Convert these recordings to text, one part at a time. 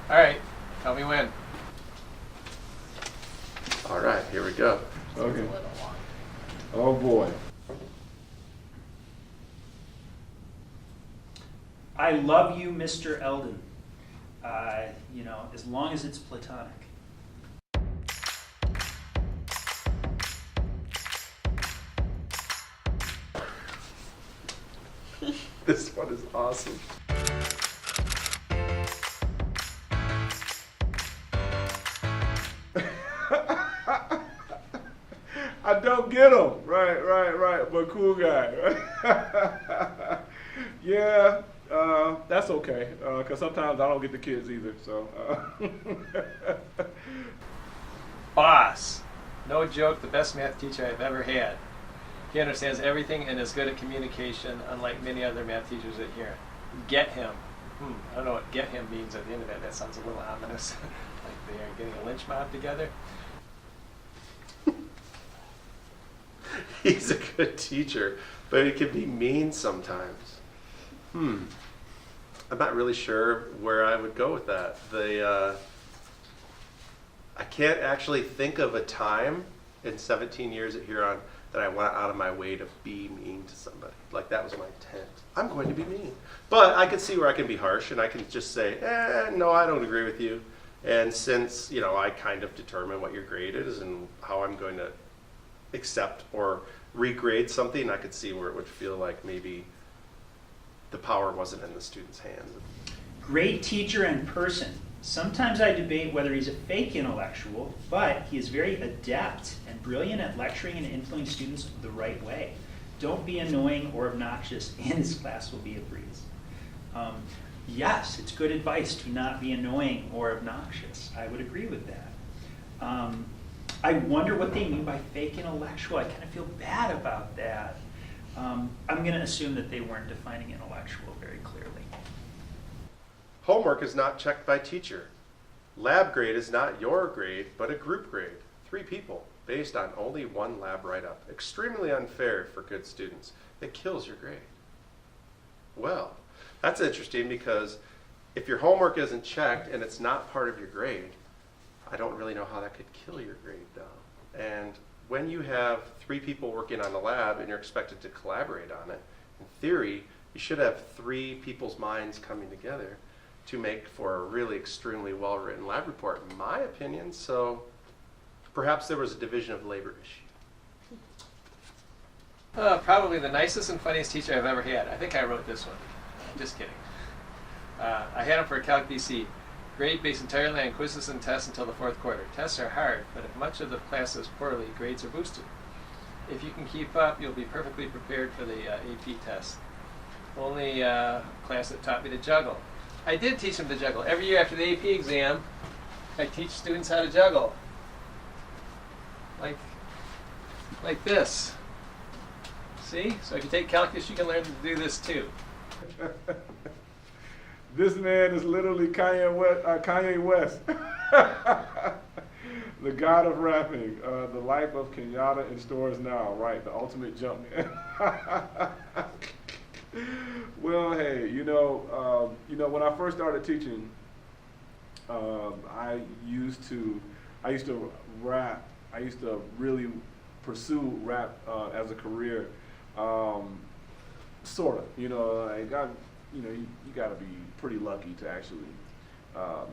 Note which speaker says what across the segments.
Speaker 1: All right, tell me when.
Speaker 2: All right, here we go.
Speaker 3: Okay. Oh boy.
Speaker 4: I love you, Mr. Eldon. As long as it's platonic.
Speaker 2: This one is awesome.
Speaker 3: I don't get him. Right. But cool guy. Yeah, that's okay. Because sometimes I don't get the kids either. So.
Speaker 1: Boss. No joke, the best math teacher I've ever had. He understands everything and is good at communication, unlike many other math teachers at Huron. Get him. I don't know what get him means at the end of that. That sounds a little ominous. Like they are getting a lynch mob together.
Speaker 2: He's a good teacher, but he can be mean sometimes. I'm not really sure where I would go with that. I can't actually think of a time in 17 years at Huron that I went out of my way to be mean to somebody. Like that was my intent. I'm going to be mean. But I can see where I can be harsh and I can just say, no, I don't agree with you. And since, I kind of determine what your grade is and how I'm going to accept or regrade something, I could see where it would feel like maybe the power wasn't in the student's hands.
Speaker 4: Great teacher and person. Sometimes I debate whether he's a fake intellectual, but he is very adept and brilliant at lecturing and influencing students the right way. Don't be annoying or obnoxious, and his class will be a breeze. Yes, it's good advice to not be annoying or obnoxious. I would agree with that. I wonder what they mean by fake intellectual. I kind of feel bad about that. I'm going to assume that they weren't defining intellectual very clearly.
Speaker 2: Homework is not checked by teacher. Lab grade is not your grade, but a group grade. 3 people, based on only 1 lab write-up. Extremely unfair for good students. It kills your grade. Well, that's interesting because if your homework isn't checked and it's not part of your grade, I don't really know how that could kill your grade though. And when you have 3 people working on a lab and you're expected to collaborate on it, in theory, you should have 3 people's minds coming together to make for a really extremely well-written lab report, in my opinion. So perhaps there was a division of labor issue.
Speaker 1: Probably the nicest and funniest teacher I've ever had. I think I wrote this one. Just kidding. I had him for Calc BC. Grade based entirely on quizzes and tests until the 4th quarter. Tests are hard, but if much of the class does poorly, grades are boosted. If you can keep up, you'll be perfectly prepared for the AP test. Only class that taught me to juggle. I did teach them to juggle. Every year after the AP exam, I teach students how to juggle. Like this. See? So if you take calculus, you can learn to do this too.
Speaker 3: This man is literally Kanye West. The god of rapping, the life of Kenyatta in stores now, right? The ultimate jump man. Well, hey, when I first started teaching, I used to rap. I used to really pursue rap as a career, sort of. You got to be pretty lucky to actually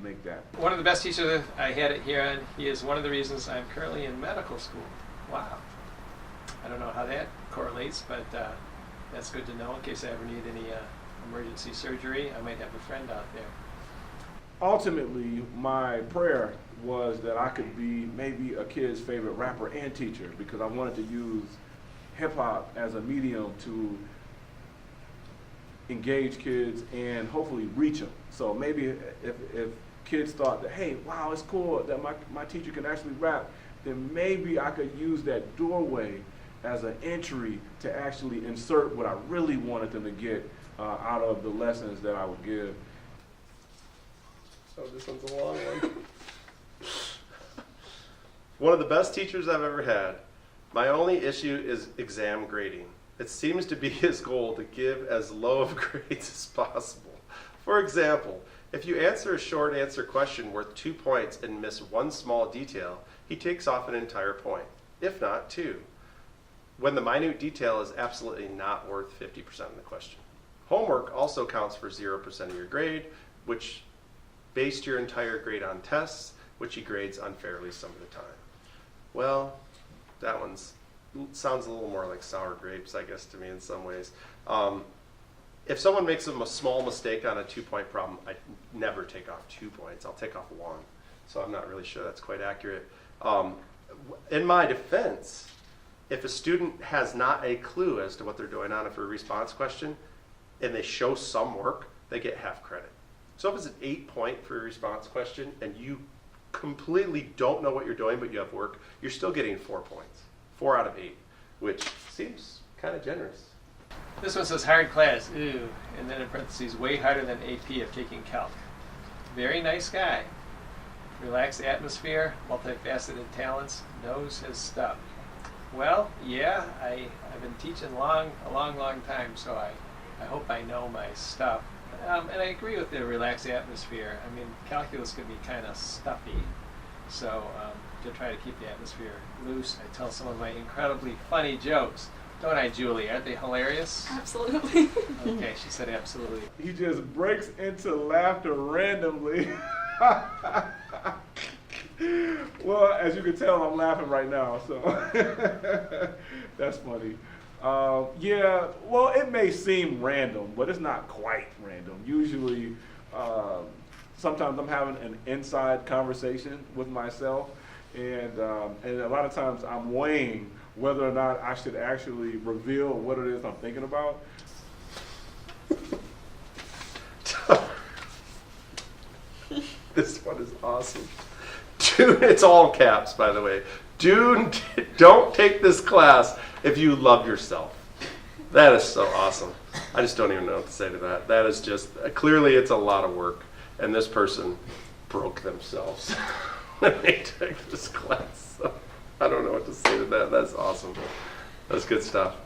Speaker 3: make that.
Speaker 1: One of the best teachers I had at Huron. He is one of the reasons I'm currently in medical school. Wow. I don't know how that correlates, but that's good to know in case I ever need any emergency surgery. I might have a friend out there.
Speaker 3: Ultimately, my prayer was that I could be maybe a kid's favorite rapper and teacher, because I wanted to use hip-hop as a medium to engage kids and hopefully reach them. So maybe if kids thought that, hey, wow, it's cool that my teacher can actually rap, then maybe I could use that doorway as an entry to actually insert what I really wanted them to get out of the lessons that I would give.
Speaker 2: So this one's a long one. One of the best teachers I've ever had. My only issue is exam grading. It seems to be his goal to give as low of grades as possible. For example, If you answer a short answer question worth 2 points and miss one small detail, he takes off an entire point, if not 2, when the minute detail is absolutely not worth 50% of the question. Homework also counts for 0% of your grade, which based your entire grade on tests, which he grades unfairly some of the time. Well, that one's sounds a little more like sour grapes, I guess, to me in some ways. If someone makes a small mistake on a 2-point problem, I never take off 2 points. I'll take off 1. So I'm not really sure that's quite accurate. In my defense, if a student has not a clue as to what they're doing on a free response question, and they show some work, they get half credit. So if it's an 8-point free response question, and you completely don't know what you're doing, but you have work, you're still getting 4 points. 4 out of 8, which seems kind of generous.
Speaker 1: This one says hard class, ooh, and then in parentheses, way harder than AP of taking calc. Very nice guy. Relaxed atmosphere, multifaceted talents, knows his stuff. Well, yeah, I've been teaching a long time, so I hope I know my stuff. And I agree with the relaxed atmosphere. I mean, calculus can be kind of stuffy, so to try to keep the atmosphere loose, I tell some of my incredibly funny jokes. Don't I, Julie? Aren't they hilarious?
Speaker 5: Absolutely.
Speaker 1: Okay, she said absolutely.
Speaker 3: He just breaks into laughter randomly. Well, as you can tell, I'm laughing right now, so that's funny. Yeah, well, it may seem random, but it's not quite random. Usually, sometimes I'm having an inside conversation with myself, and a lot of times I'm weighing whether or not I should actually reveal what it is I'm thinking about.
Speaker 2: This one is awesome. Dude, it's all caps, by the way. Dude, don't take this class if you love yourself. That is so awesome. I just don't even know what to say to that. That is just, clearly it's a lot of work, and this person broke themselves when they took this class. So I don't know what to say to that. That's awesome. That's good stuff.